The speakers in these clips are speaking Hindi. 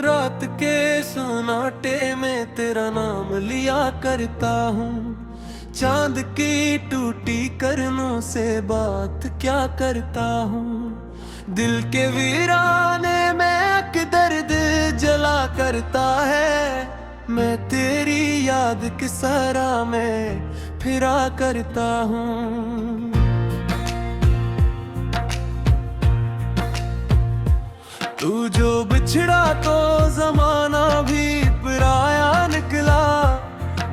रात के सन्नाटे में तेरा नाम लिया करता हूँ। चांद की टूटी करनों से बात क्या करता हूँ। दिल के वीराने में एक दर्द जला करता है। मैं तेरी याद की सराह में फिरा करता हूँ। तू जो बिछड़ा तो जमाना भी पराया निकला।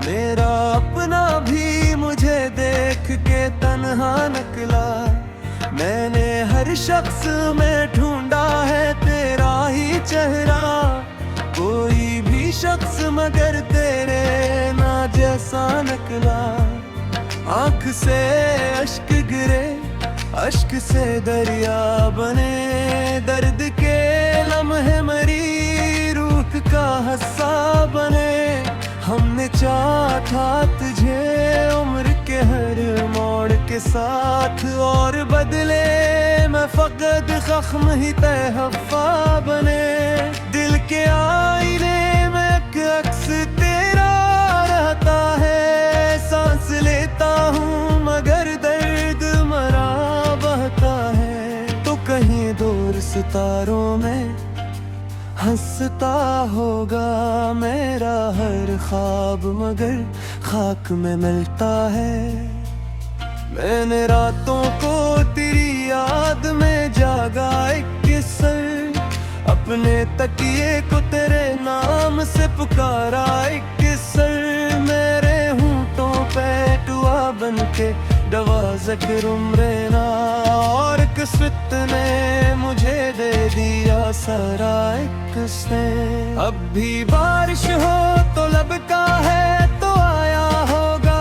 मेरा अपना भी मुझे देख के तन्हा निकला। मैंने हर शख्स में ढूंढा है तेरा ही चेहरा। कोई भी शख्स मगर तेरे ना जैसा निकला। आँख से अश्क गिरे, अश्क से दरिया बने। दर्द के लम्हे मरी रूह का हस्सा बने। हमने चाहा था तुझे उम्र के हर मोड़ के साथ, और बदले मैं फकत जख्म ही तहफ़ा बने। दिल के आईने में एक अक्स तेरा रहता है। सांस लेता हूँ मगर दर्द मरा बहता है। तो कहीं दूर सितारों में हंसता होगा मेरा हर ख्वाब, मगर खाक में मिलता है। मैंने रातों को तेरी याद में जागा एक किस्सा। अपने तकिए को तेरे नाम से पुकारा एक किस्सा। मेरे होंठों पे दुआ बनके दवा ज़िक्र उम्रेना, और किस्मत ने मुझे दे दिया सारा एक किस्से। अब भी बारिश हो तो लब का है तो आया होगा।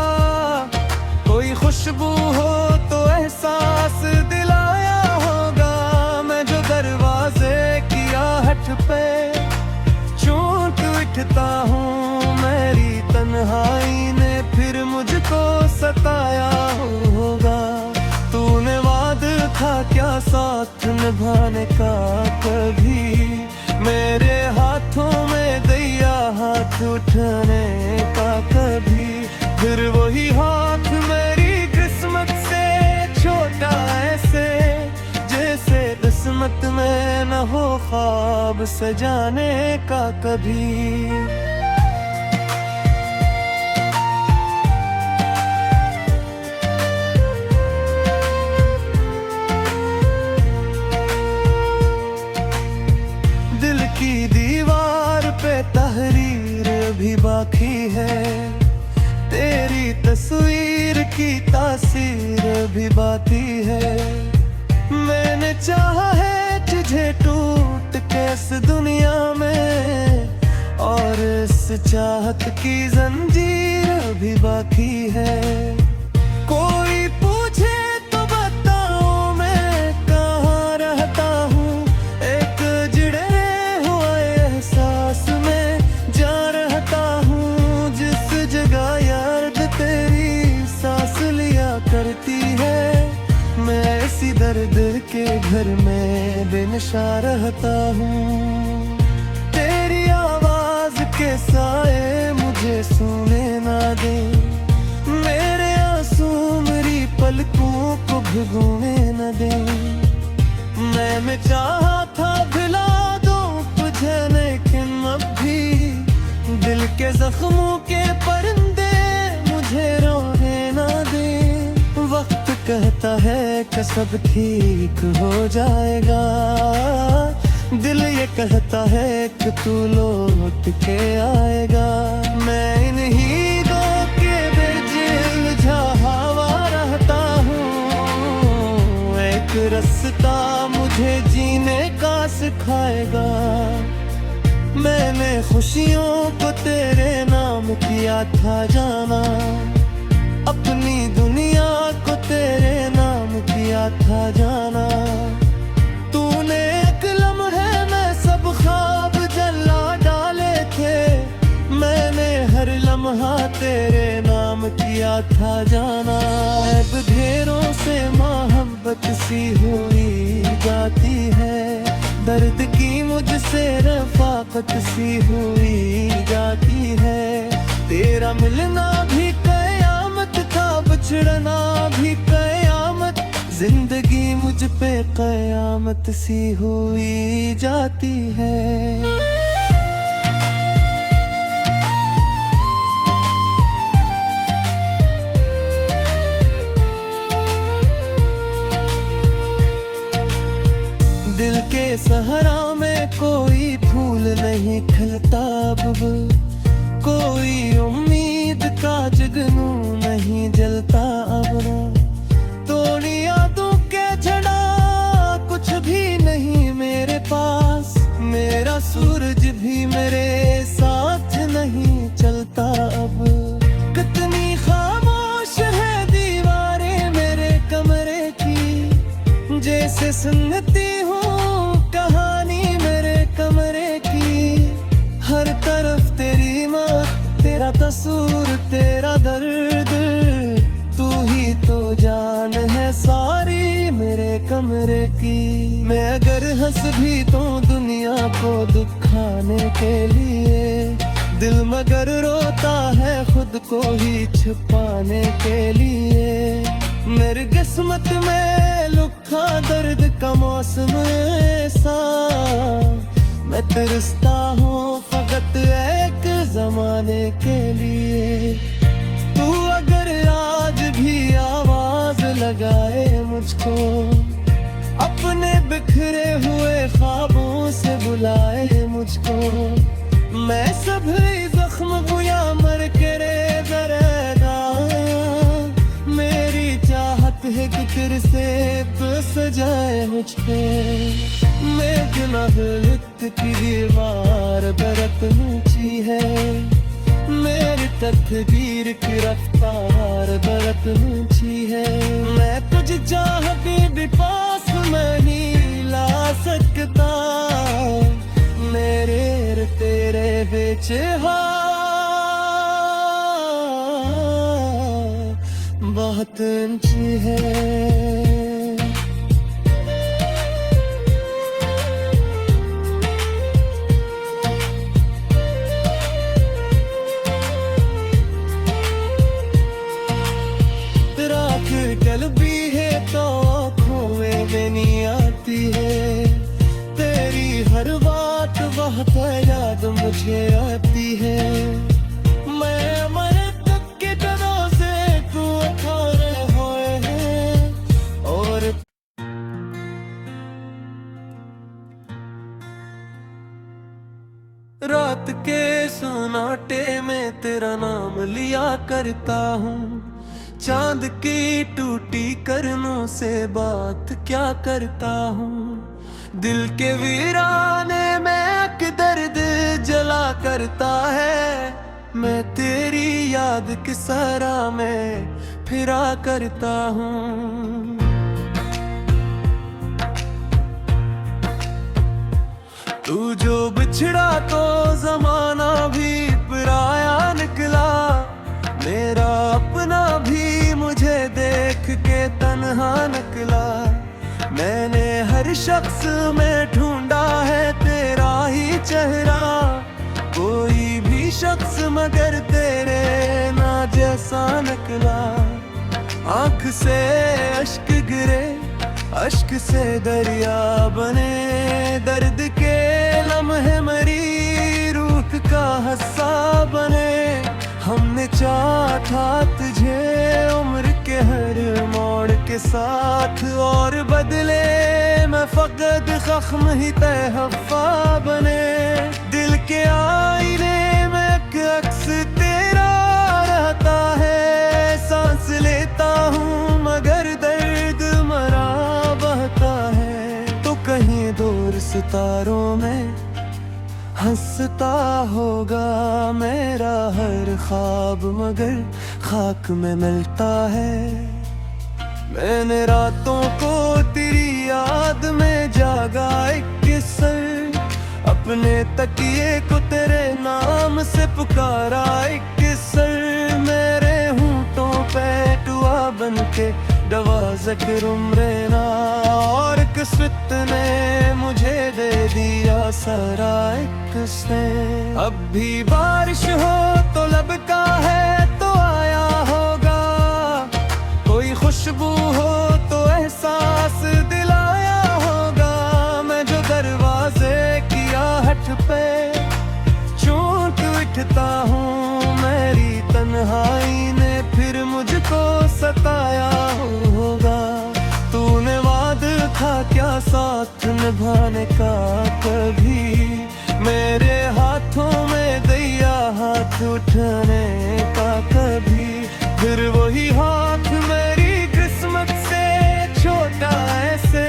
कोई खुशबू हो तो एहसास दिलाया होगा। मैं जो दरवाजे की आहट पे चोट उठता हूँ, मेरी तन्हाई ने फिर मुझको सताया होगा। तूने वादा था क्या साथ निभाने का कभी। मेरे हाथों में दिया हाथ उठाने का कभी। फिर वही हाथ मेरी किस्मत से छोटा ऐसे, जैसे किस्मत में न हो ख्वाब सजाने का कभी। दिल की दीवार पे तहरीर भी बाकी है। तेरी तस्वीर की तासीर भी बाकी है। मैंने चाहा है तुझे टूट के इस दुनिया में, और इस चाहत की जंजीर भी बाकी है। कोई पूछे तो बताऊं मैं कहाँ रहता हूँ। एक जिड़े हुए एहसास में जा रहता हूँ। जिस जगह याद तेरी सांस लिया करती है, मैं इसी दर्द के घर में बेनशा रहता हूँ। तेरी आवाज के साए मुझे सोने ना दे। मेरे आंसू मेरी पलकों को भिगोने न दे। मैंने चाहा था भुला दूं तुझे, लेकिन अब भी दिल के जख्मों के परिंदे मुझे रोने ना दे। वक्त कहता है कि सब ठीक हो जाएगा। दिल ये कहता है कि तू लौट के आएगा। मैं इन्हीं दो के बीच उलझा हवा रहता हूँ। एक रास्ता मुझे जीने का सिखाएगा। मैंने खुशियों को तेरे नाम किया था जाना। अपनी दुनिया को तेरे नाम किया था जाना। तूने एक लम्हे में सब ख्वाब जला डाले थे। मैंने हर लम्हा तेरे नाम किया था जाना। अब ढेरों से मोहब्बत सी हुई जाती है। दर्द की मुझसे रफाकत सी हुई जाती है। तेरा मिलना भी कयामत था, बिछड़ना भी कयामत, जिंदगी मुझ पे कयामत सी हुई जाती है। दिल के सहरा में कोई फूल नहीं खिलता अब, कोई उम्मीद का जुगनू नहीं जलता अब। तोड़ी यादों के छड़ा कुछ भी नहीं मेरे पास, मेरा सूरज भी मेरे साथ नहीं चलता अब। कितनी खामोश है दीवारें मेरे कमरे की, जैसे सुनती कहानी मेरे कमरे की। हर तरफ तेरी मौत, तेरा कसूर, तेरा दर्द, तू ही तो जान है सारी मेरे कमरे की। मैं अगर हंस भी तो दुनिया को दुखाने के लिए, दिल मगर रोता है खुद को ही छुपाने के लिए। मेरी किस्मत में लिखा दर्द का मौसम ऐसा, मैं तरसता हूँ फकत एक जमाने के लिए। तू अगर आज भी आवाज लगाए मुझको, अपने बिखरे हुए ख्वाबों से बुलाए मुझको, मैं सभी जख्म गोया मर के दर्दा। मेरी चाहत है कि फिर से बस जाए मुझ पे। मैं गुनाह लिख की दीवार बरत ऊंची है, मेरी तकदीर की रफ्तार बरत ऊंची है। मैं तुझ चाह के भी पास नहीं ला सकता, मेरे तेरे बीच बहुत ऊंची है। कलबी है तो आँखों में नहीं आती है, तेरी हर बात बहुत याद मुझे आती है। मैं मरे तक के दरों से तू अखारे हुए हैं, और रात के सन्नाटे में तेरा नाम लिया करता हूँ। चांद की टूटी करनों से बात क्या करता हूँ। दिल के वीराने में एक दर्द जला करता है, मैं तेरी याद की सरा में फिरा करता हूँ। तू जो बिछड़ा तो जमाना भी पराया निकला, मेरा अपना भी मुझे देख के तन्हा निकला। मैंने हर शख्स में ढूंढा है तेरा ही चेहरा, कोई भी शख्स मगर तेरे ना जैसा निकला। आँख से अश्क गिरे, अश्क से दरिया बने, दर्द के लम्हे मरी रूह का हस्सा बने। हमने चाहा तुझे उम्र के हर मोड़ के साथ, और बदले मैं फकत जख्म ही तहफ़ा बने। दिल के आईने में एक अक्स तेरा रहता है, सांस लेता हूँ मगर दर्द मरा बहता है। तो कहीं दूर सितारों में हंसता होगा मेरा हर ख्वाब, मगर खाक में मिलता है। मैंने रातों को तेरी याद में जागा एक किस्सा, अपने तकिए को तेरे नाम से पुकारा एक किस्सा। मेरे होंठों पे दुआ बनके दवा ज़िक्र उम्रे ना, और किस्मत ने मुझे दे सरा एक से। अब भी बारिश हो तो लबका है तो आया होगा, कोई खुशबू हो तो एहसास दिलाया होगा। मैं जो दरवाजे की आहट पे चोट उठता हूँ, मेरी तन्हाई ने फिर मुझको सताया होगा। तूने वादा था क्या साथ निभाने का, कभी मेरे हाथों में दैया हाथ उठाने का, कभी फिर वही हाथ मेरी किस्मत से छोटा ऐसे,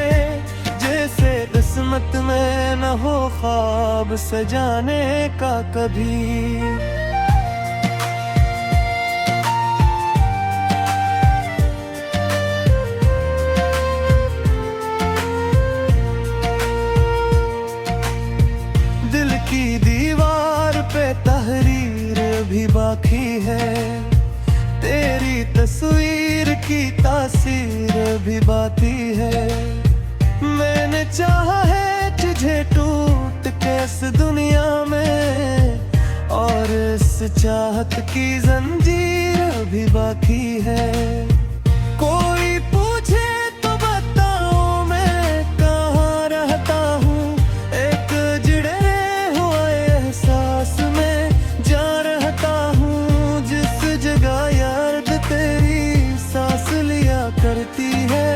जैसे किस्मत में न हो ख्वाब सजाने का कभी। दिल की दीवार पे तहरीर भी बाकी है, तेरी तस्वीर की तासीर भी बाकी है। मैंने चाहा है तुझे टूट के इस दुनिया में, और इस चाहत की जंजीर भी बाकी है। कोई पूछे तो बताऊं मैं कहाँ रहता हूँ, एक जिड़े हुए एहसास में जा रहता हूँ। जिस जगह याद तेरी सांस लिया करती है,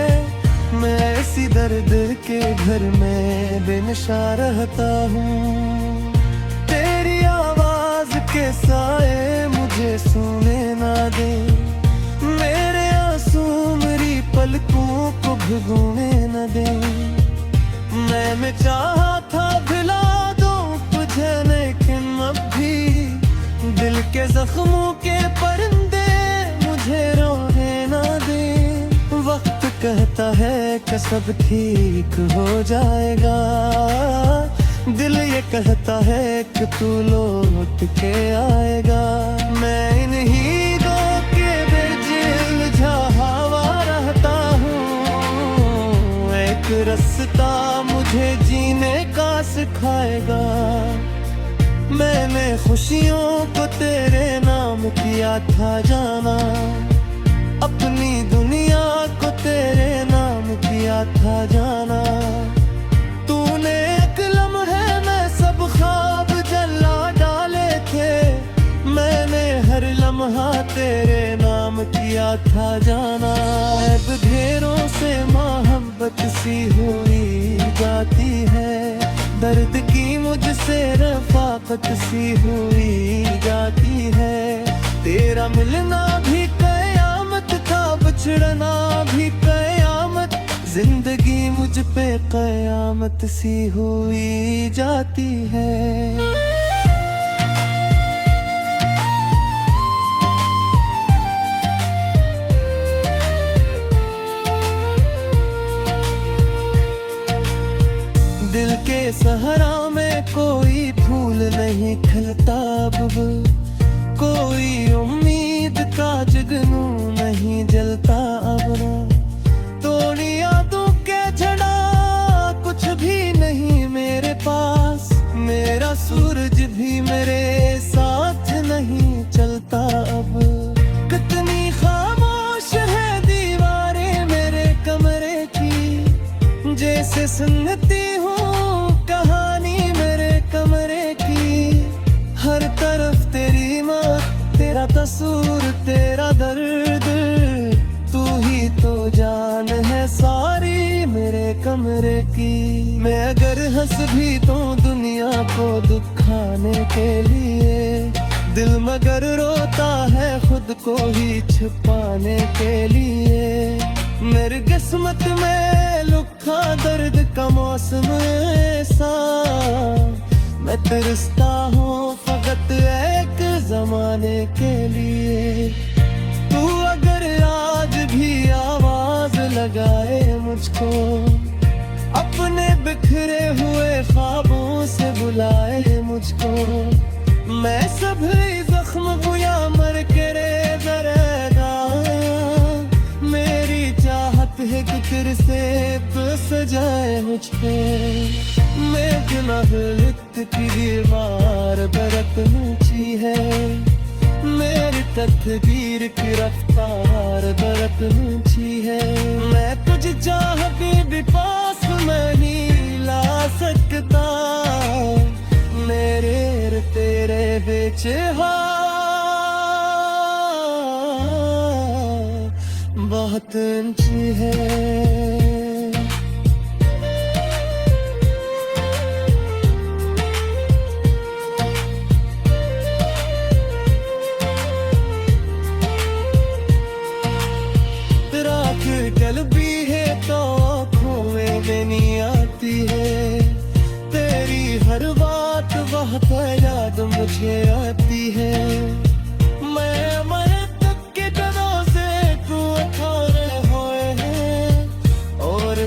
मैं इसी दर्द के घर में बेनशा रहता हूँ। तेरी आवाज के साए मुझे सोने ना दे, मेरे आंसू मेरी पलकों को भिगोने न दे। मैंने चाहा था भुला दूं तुझे, लेकिन अब भी दिल के जख्मों के परिंदे मुझे रोने ना दे। वक्त कहता है कि सब ठीक हो जाएगा, दिल ये कहता है कि तू लौट के आएगा। मैं इन्हीं दो के बीच उलझा हवा रहता हूँ, एक रास्ता मुझे जीने का सिखाएगा। मैंने खुशियों को तेरे नाम किया था जाना, अपनी दुनिया को तेरे नाम किया था जाना। तूने एक लम्हे में सब ख्वाब जला डाले थे, मैंने हर लम्हा तेरे नाम किया था जाना। अब घेरों से मोहब्बत सी हुई जाती है, दर्द की मुझसे रफाकत सी हुई जाती है। तेरा मिलना भी कयामत था, बिछड़ना भी कयामत, जिंदगी मुझ पे कयामत सी हुई जाती है। दिल के सहरा में कोई फूल नहीं खिलता अब, कोई उम्मीद का जुगनू नहीं जलता अब। तोड़ी यादों के झड़ा कुछ भी नहीं मेरे पास, मेरा सूरज भी मेरे साथ नहीं चलता अब। कितनी खामोश है दीवारें मेरे कमरे की, जैसे सुनती हूँ कहानी मेरे कमरे की। हर तरफ तेरी मौत, तेरा कसूर, तेरा दर्द, तू ही तो जान है सारी मेरे कमरे की। मैं अगर हंस भी तो दुनिया को दुखाने के लिए, दिल मगर रोता है खुद को ही छुपाने के लिए। मेरी किस्मत में लिखा दर्द का मौसम ऐसा, मैं तरसता हूँ फकत एक जमाने के लिए। तू अगर आज भी आवाज लगाए मुझको, अपने बिखरे हुए ख्वाबों से बुलाए मुझको, मैं सभी जख्म हुआ मर के रे दरेगा। मेरी चाहत है कि फिर से तो सजाए मुझ पे। मेघनाथ लिखत की दीवार बरत ऊंची है, मेरी तकदीर की रफ्तार बरत ऊंची है। मैं तुझे चाह के भी पास नहीं ला सकता, मेरे और तेरे बीच बहुत ऊंची है। कल भी है तो आँखों में नहीं आती है, तेरी हर बात बहुत याद मुझे आती है। मैं मरे तक के कदों से तू अठारे हुए हैं, और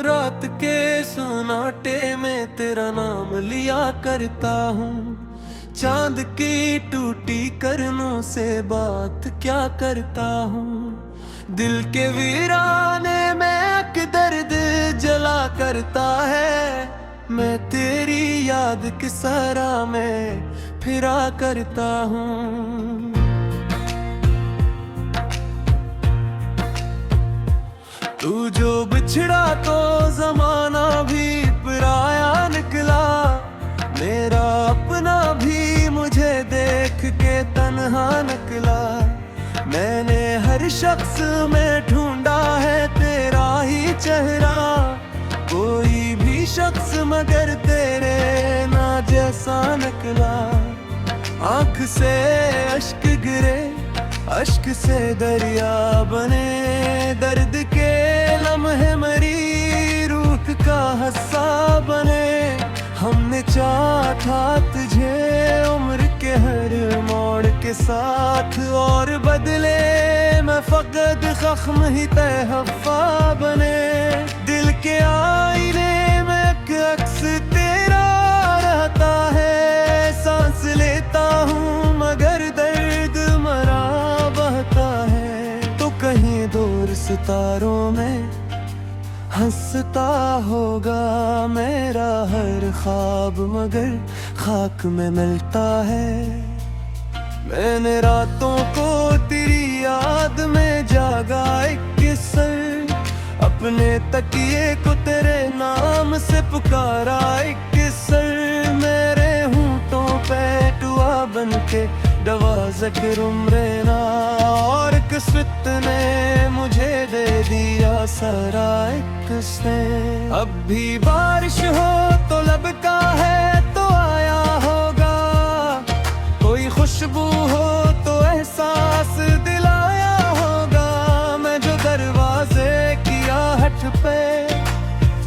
रात के सन्नाटे में तेरा नाम लिया करता हूँ। चांद की टूटी करनों से बात क्या करता हूँ। दिल के वीराने में एक दर्द जला करता है, मैं तेरी याद की सराह में फिरा करता हूँ। तू जो बिछड़ा तो जमाना भी पराया निकला, मेरा अपना भी मुझे देख के तन्हा निकला। मैंने हर शख्स में ढूंढा है तेरा ही चेहरा, कोई भी शख्स मगर तेरे ना जैसा निकला। आँख से अश्क गिरे, अश्क से दरिया बने, दर्द के लम्हे मरी रूह का हस्सा बने। हमने चाहा तुझे उम्र के हर मोड़ के साथ, और बदले मैं फकत जख्म ही तहफ़ा बने। दिल के आईने में एक अक्स तेरा रहता है, सांस लेता हूँ मगर दर्द मरा बहता है। तो कहीं दूर सितारों में हंसता होगा मेरा हर ख्वाब, मगर खाक में मिलता है। मैंने रातों को तेरी याद में जागा एक किस्सा, अपने तकिए को तेरे नाम से पुकारा एक किस्सा। मेरे होंठों पे दुआ बनके दवा ज़िक्र उम्रेना, और किस्मत ने मुझे दे दिया सारा एक से। अब भी बारिश हो तो लब का है तो आया होगा, कोई खुशबू हो तो एहसास दिलाया होगा। मैं जो दरवाजे की आहट पे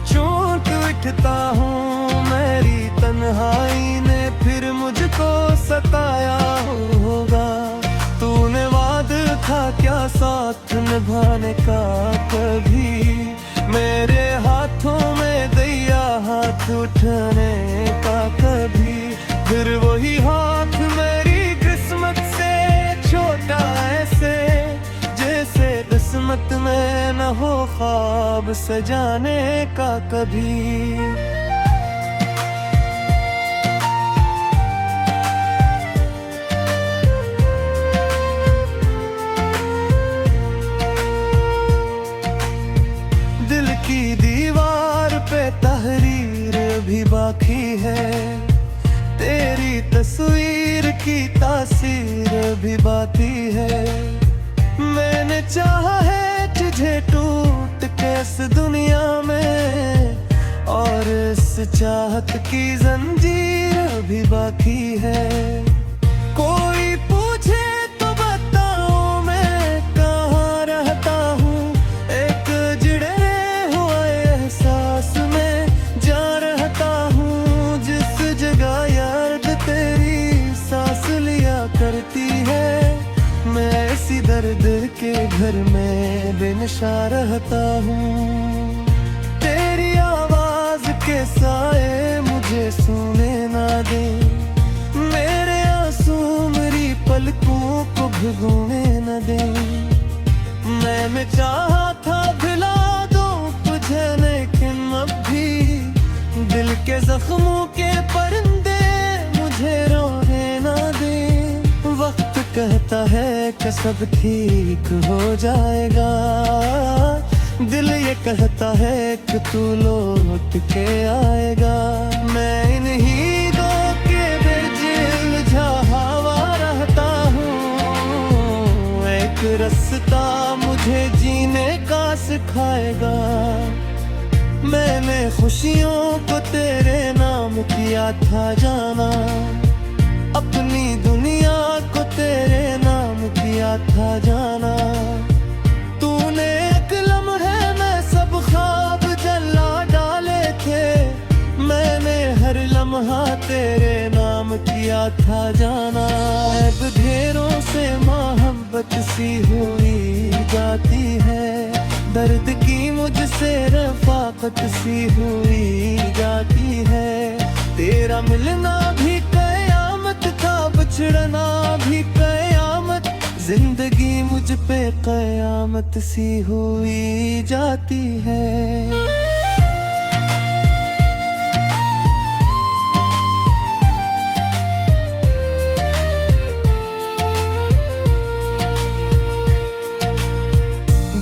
चोट उठता हूँ, मेरी तन्हाई ने फिर मुझको सताया होगा। तूने वादा था क्या साथ निभाने का, कभी मेरे हाथों में दिया हाथ उठाने का कभी। फिर वही हाथ मेरी किस्मत से छोटा ऐसे, जैसे किस्मत में न हो ख्वाब सजाने का कभी। दिल की दीवार पे तहरीर भी बाकी है, तेरी तस्वीर की तासीर भी बाकी है। मैंने चाहा है तुझे टूट के इस दुनिया में, और इस चाहत की जंजीर भी बाकी है। कोई पूछे तो बताऊं मैं कहाँ रहता हूँ, एक जुड़े हुए एहसास में जा रहता हूँ। जिस जगह याद तेरी सांस लिया करती है, मैं इसी दर्द के घर में बेनशा रहता हूँ। तेरी आवाज के साए मुझे सुने ना दे, मेरे आंसू मेरी पल पलकों को भिगोने न दे। मैंने चाहा था भुला दूं तुझे, लेकिन अब भी दिल के जख्मों के परिंदे मुझे रोने न दे। वक्त कहता है कि सब ठीक हो जाएगा, दिल ये कहता है कि तू लौट के आएगा। मैं इन्हीं दो के बीच उलझा हवा रहता हूँ, एक रास्ता मुझे जीने का सिखाएगा। मैंने खुशियों को तेरे नाम किया था जाना, अपनी दुनिया को तेरे नाम किया था जाना। तूने एक लम्हे में सब ख्वाब जला डाले थे, मैंने हर लम्हा तेरे नाम किया था जाना। अब ढेरों से मोहब्बत सी हुई जाती है, दर्द की मुझसे रफाकत सी हुई जाती है। तेरा मिलना भी कयामत था, बिछड़ना भी कयामत, जिंदगी मुझ पे कयामत सी हुई जाती है।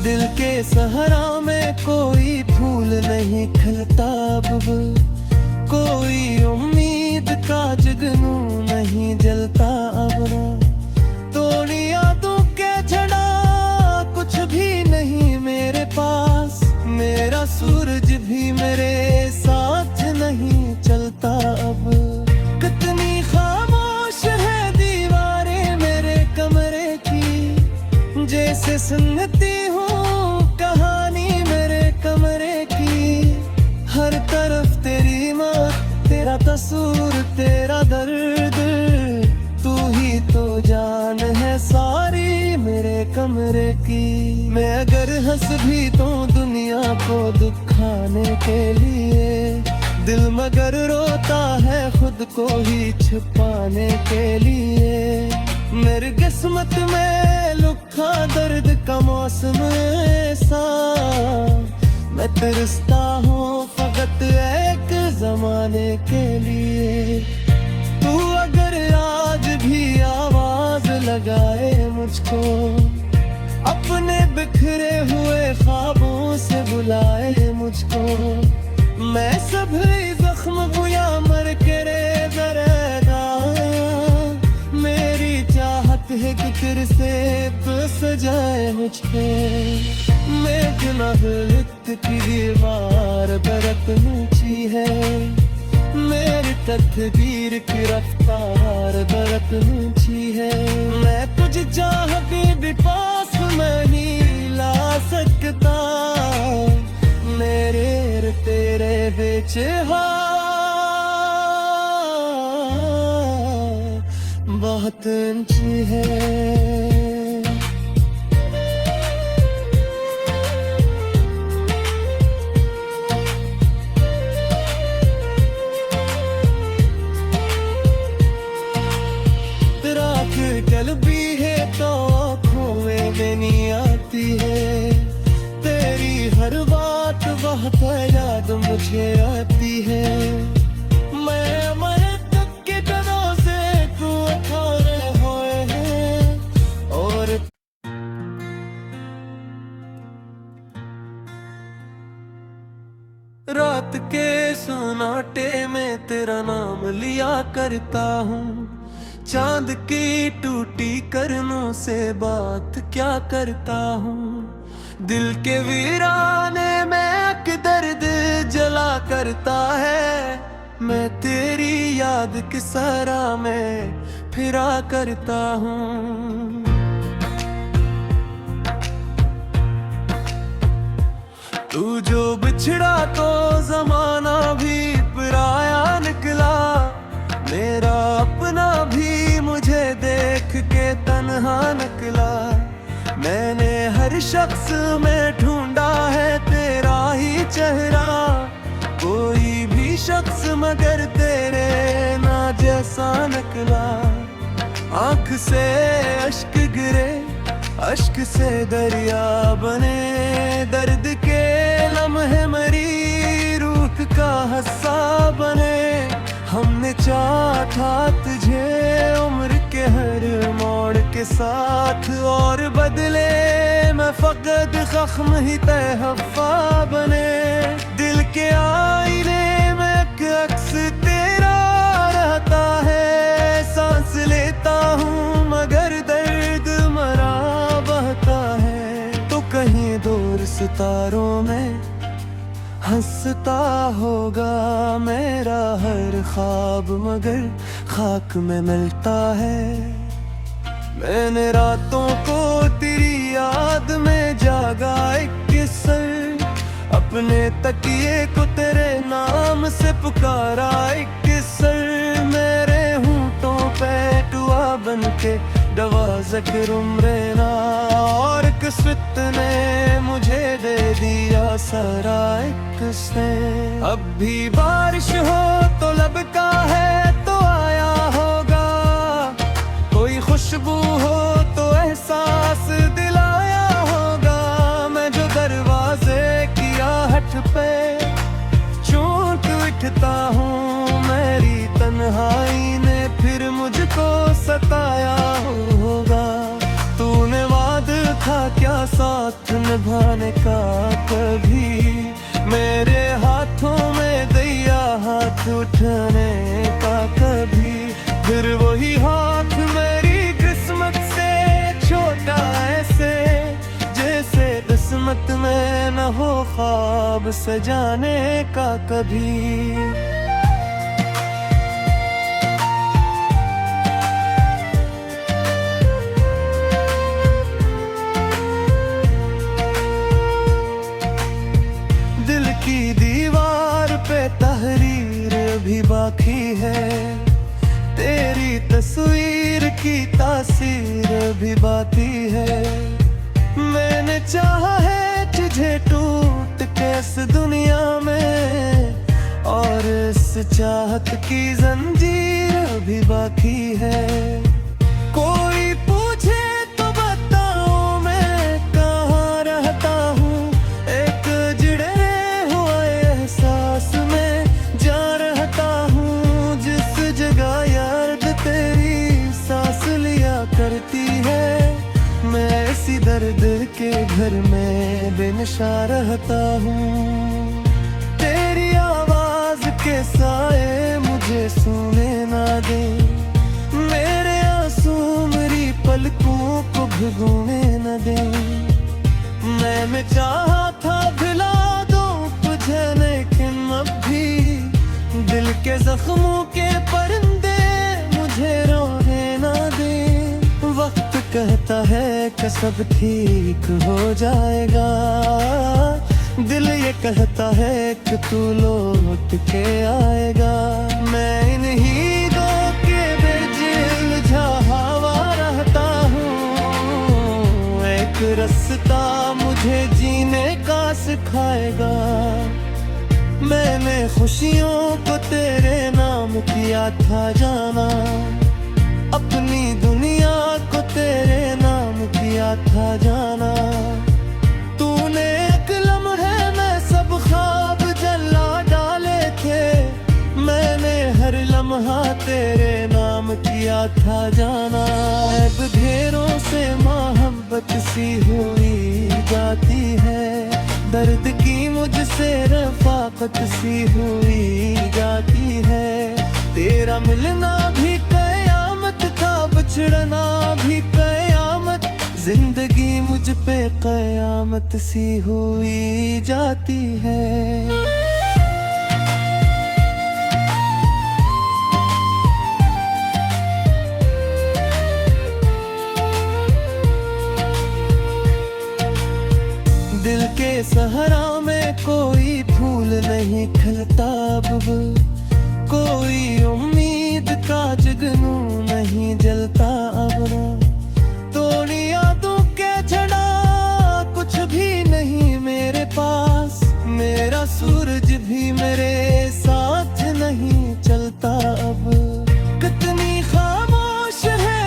दिल के सहरा में कोई फूल नहीं खिलता अब, कोई उम्मीद का जुगनू नहीं जलता अब। तोड़ी यादों के छड़ा कुछ भी नहीं मेरे पास, मेरा सूरज भी मेरे साथ नहीं चलता अब। कितनी खामोश है दीवारें मेरे कमरे की, जैसे सुनती हूँ कहानी मेरे कमरे की। हर तरफ तेरी मौत, तेरा कसूर, तेरा दर्द, तू ही तो जान है सारी मेरे कमरे की। मैं अगर हंस भी तो दुनिया को दुखाने के लिए, दिल मगर रोता है खुद को ही छुपाने के लिए। मेरी किस्मत में लिखा दर्द का मौसम ऐसा, मैं तरसता हूँ फकत एक जमाने के लिए। तू अगर आज भी आवाज लगाए मुझको, अपने बिखरे हुए ख्वाबों से बुलाए मुझको, मैं सभी जख्म गोया मर के रेज़ा, मेरी चाहत है कि तेरे से बस जाए मुझे। मैं गुनाह लिख की दीवार बरत ऊंची है, मेरी तकदीर की रफ्तार बरत ऊंची है। मैं तुझे चाह के भी पास नहीं ला सकता, मेरे तेरे बीच बहुत ऊंची है। कलबी है तो आँखों में नहीं आती है, तेरी हर बात बहुत याद मुझे आती है। मैं मरे तक के कदों से तू अखारे हुए हैं, और रात के सन्नाटे में तेरा नाम लिया करता हूँ। चांद की टूटी करनों से बात क्या करता हूँ, दिल के वीराने में एक दर्द जला करता है। मैं तेरी याद की सरा में फिरा करता हूँ। तू जो बिछड़ा तो जमाना भी पराया निकला, मेरा अपना भी मुझे देख के तन्हा निकला। मैंने हर शख्स में ढूंढा है तेरा ही चेहरा, कोई भी शख्स मगर तेरे ना जैसा निकला। आंख से अश्क गिरे, अश्क से दरिया बने, दर्द के लम्हे मरी रूह का हस्सा बने। हमने चाहा तुझे उम्र के हर मोड़ के साथ, और बदले मैं फकत जख्म ही तहफ़ा बने। दिल के आईने में एक अक्स तेरा रहता है, सांस लेता हूँ मगर दर्द मरा बहता है। तो कहीं दूर सितारों में हंसता होगा मेरा हर ख्वाब, मगर खाक में मिलता है। मैंने रातों को तेरी याद में जागा एक किस्सा, अपने तकिए को तेरे नाम से पुकारा एक किस्सा। मेरे होंठों पे दुआ बनके दवा ज़िक्र उम्रे ना, और किस्मत ने मुझे दे दिया सारा एक से। अब भी बारिश हो तो लब का है तो आया होगा, कोई खुशबू हो तो एहसास दिलाया होगा। मैं जो दरवाजे की आहट पे चोट उठता हूँ, मेरी तन्हाई ने फिर मुझको सताया होगा। तूने वादा था क्या साथ निभाने का, कभी मेरे हाथों में दिया हाथ उठाने का कभी। फिर वही हाथ मेरी किस्मत से छोटा ऐसे, जैसे किस्मत में न हो ख्वाब सजाने का कभी। दिल की दीवार पे तहरीर भी बाकी है, तेरी तस्वीर की तासीर भी बाकी है। मैंने चाहा है तुझे टूट के इस दुनिया में, और इस चाहत की जंजीर भी बाकी है। कोई पूछे तो बताऊं मैं कहाँ रहता हूँ, एक जिड़े हुए एहसास में जा रहता हूँ। जिस जगह याद तेरी सांस लिया करती है, मैं इसी दर्द के घर में बेनशा रहता हूँ। तेरी आवाज के साए मुझे सोने ना दे, मेरे आंसू मेरी पलकों को भिगोने न दे। मैंने चाहा था भुला दूं तुझे, लेकिन अब भी दिल के जख्मों के परिंदे मुझे रोने ना दे। वक्त कहता है कि सब ठीक हो जाएगा, दिल ये कहता है कि तू लौट के आएगा। मैं इन्हीं दो के बीच उलझा हवा रहता हूँ, एक रास्ता मुझे जीने का सिखाएगा। मैंने खुशियों को तेरे नाम किया था जाना, अपनी दुनिया को तेरे नाम किया था जाना। तूने एक लम्हे में सब ख्वाब जला डाले थे, मैंने हर लम्हा तेरे नाम किया था जाना। अब घेरों से मोहब्बत सी हुई जाती है, दर्द की मुझसे रफाकत सी हुई जाती है। तेरा मिलना भी कयामत था, बिछड़ना भी कयामत, जिंदगी मुझ पे कयामत सी हुई जाती है। दिल के सहरा में कोई फूल नहीं खिलता अब, कोई उम्मीद का जुगनू नहीं जलता अब। तोड़ी यादों के छड़ा कुछ भी नहीं मेरे पास, मेरा सूरज भी मेरे साथ नहीं चलता अब। कितनी खामोश है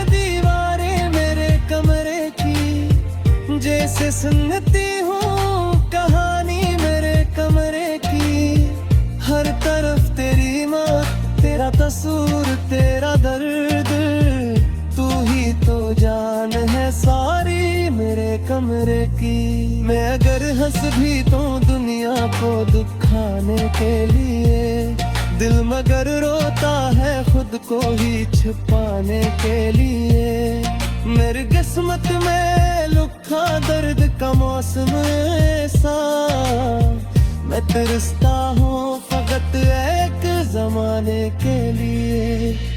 से सुनती हूँ कहानी मेरे कमरे की। हर तरफ तेरी मौत, तेरा कसूर, तेरा दर्द, तू ही तो जान है सारी मेरे कमरे की। मैं अगर हंस भी तो दुनिया को दुखाने के लिए, दिल मगर रोता है खुद को ही छुपाने के लिए। मेरी किस्मत में लिखा दर्द का मौसम ऐसा, मैं तरसता हूँ फकत एक जमाने के लिए।